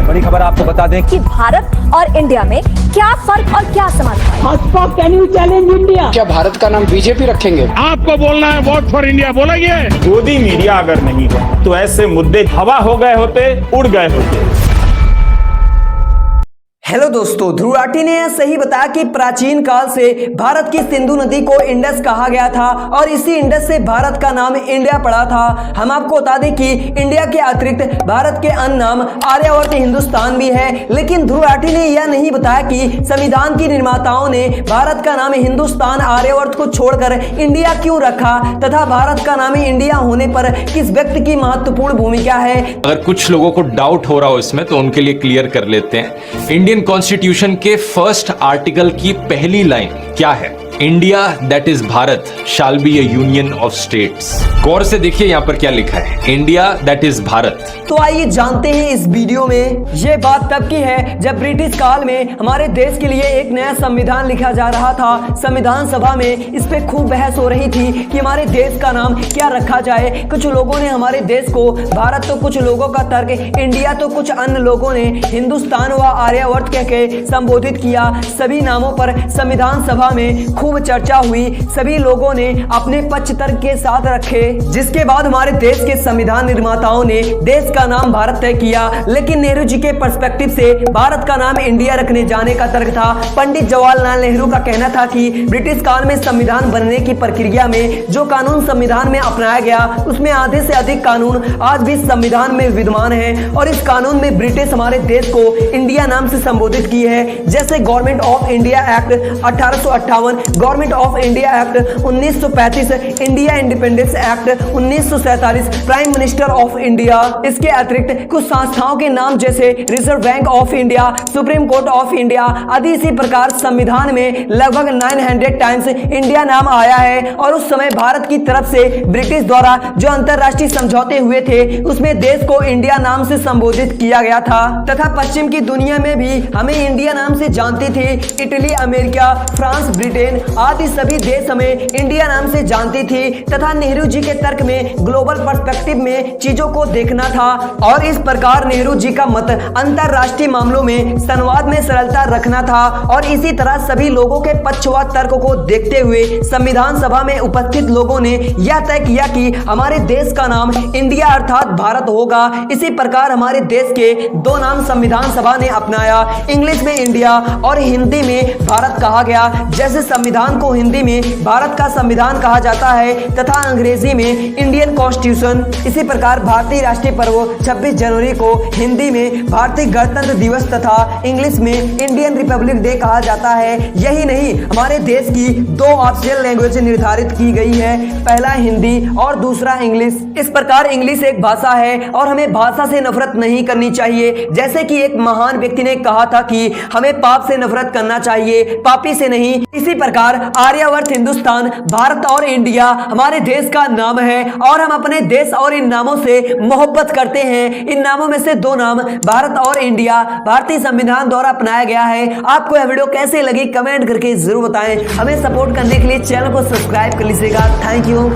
बड़ी खबर आपको बता दें कि भारत और इंडिया में क्या फर्क और क्या समानता है। Bhajpa can you challenge India? क्या भारत का नाम बीजेपी रखेंगे? आपको बोलना है वोट फॉर इंडिया, बोलेंगे? गोदी मीडिया अगर नहीं हो तो ऐसे मुद्दे हवा हो गए होते, उड़ गए होते। हेलो दोस्तों, ध्रुव राठी ने यह सही बताया कि प्राचीन काल से भारत की सिंधु नदी को इंडस कहा गया था और इसी इंडस से भारत का नाम इंडिया पड़ा था। हम आपको बता दें कि इंडिया के अतिरिक्त भारत के अन्य नाम आर्यावर्त हिंदुस्तान भी है, लेकिन ध्रुव राठी ने यह नहीं बताया कि संविधान की निर्माताओं ने भारत का नाम हिंदुस्तान आर्यावर्त को छोड़कर इंडिया क्यों रखा तथा भारत का नाम इंडिया होने पर किस व्यक्ति की महत्वपूर्ण भूमिका है। अगर कुछ लोगों को डाउट हो रहा हो इसमें तो उनके लिए क्लियर कर लेते हैं। इंडियन कॉन्स्टिट्यूशन के फर्स्ट आर्टिकल की पहली लाइन क्या है? India that is Bharat shall be a union of states. गौर से देखिए यहां पर क्या लिखा है, इंडिया दैट इज भारत। तो आइए जानते हैं इस वीडियो में। यह बात तब की है जब ब्रिटिश काल में हमारे देश के लिए एक नया संविधान लिखा जा रहा था। संविधान सभा में इस पे खूब बहस हो रही थी कि हमारे देश का नाम क्या रखा जाए। कुछ लोगों ने हमारे देश को भारत, तो कुछ लोगों का तर्क इंडिया, तो कुछ अन्य लोगों ने हिंदुस्तान व आर्यावर्त कह के संबोधित किया। सभी नामों पर संविधान सभा में खूब चर्चा हुई। सभी लोगों ने अपने पक्ष तर्क के साथ रखे, जिसके बाद हमारे देश के संविधान निर्माताओं ने देश का नाम भारत तय किया। लेकिन नेहरू जी के पर्सपेक्टिव से भारत का नाम इंडिया रखने जाने का तर्क था। पंडित जवाहरलाल नेहरू का कहना था कि ब्रिटिश काल में संविधान बनने की प्रक्रिया में जो कानून संविधान में अपनाया गया उसमें आधे से अधिक कानून आज भी संविधान में विद्यमान है और इस कानून में ब्रिटिश हमारे देश को इंडिया नाम से संबोधित की है। जैसे government of India act 1858, government of India act 1935, India independence act 1947, prime minister of India. इसके अतिरिक्त कुछ संस्थाओं के नाम जैसे reserve bank of India, supreme court of India आदि। इसी प्रकार संविधान में लगभग 900 टाइम्स इंडिया नाम आया है और उस समय भारत की तरफ से ब्रिटिश द्वारा जो अंतरराष्ट्रीय समझौते हुए थे उसमें देश को इंडिया नाम से संबोधित किया गया था तथा पश्चिम की दुनिया में भी हमें इंडिया नाम से जानती थी। इटली, अमेरिका, फ्रांस, ब्रिटेन आदि सभी देश हमें इंडिया नाम से जानती थी तथा नेहरू जी के तर्क में ग्लोबल पर्सपेक्टिव में चीजों को देखना था और इस प्रकार नेहरू जी का मत अंतरराष्ट्रीय मामलों में संवाद में सरलता रखना था। और इसी तरह सभी लोगों के पक्ष व तर्क को देखते हुए संविधान सभा में उपस्थित लोगों ने यह तय किया कि हमारे देश का नाम इंडिया अर्थात भारत होगा। इसी प्रकार हमारे देश के दो नाम संविधान सभा ने अपनाया, इंग्लिश में इंडिया और हिंदी में भारत कहा गया। जैसे संविधान को हिंदी में भारत का संविधान कहा जाता है तथा अंग्रेजी में इंडियन कॉन्स्टिट्यूशन। इसी प्रकार भारतीय राष्ट्रीय पर्व 26 जनवरी को हिंदी में भारतीय गणतंत्र दिवस तथा इंग्लिश में इंडियन रिपब्लिक डे कहा जाता है। यही नहीं, हमारे देश की दो ऑफिशियल लैंग्वेज निर्धारित की गई है, पहला हिंदी और दूसरा इंग्लिश। इस प्रकार इंग्लिश एक भाषा है और हमें भाषा से नफरत नहीं करनी चाहिए। जैसे कि एक महान व्यक्ति ने कहा था कि हमें पाप से नफरत करना चाहिए, पापी से नहीं। इसी प्रकार आर्यावर्त हिंदुस्तान, भारत और इंडिया हमारे देश का नाम है और हम अपने देश और इन नामों से मोहब्बत करते हैं। इन नामों में से दो नाम भारत और इंडिया भारतीय संविधान द्वारा अपनाया गया है। आपको यह वीडियो कैसे लगी कमेंट करके जरूर बताएं। हमें सपोर्ट करने के लिए चैनल को सब्सक्राइब कर लीजिएगा। Thank you.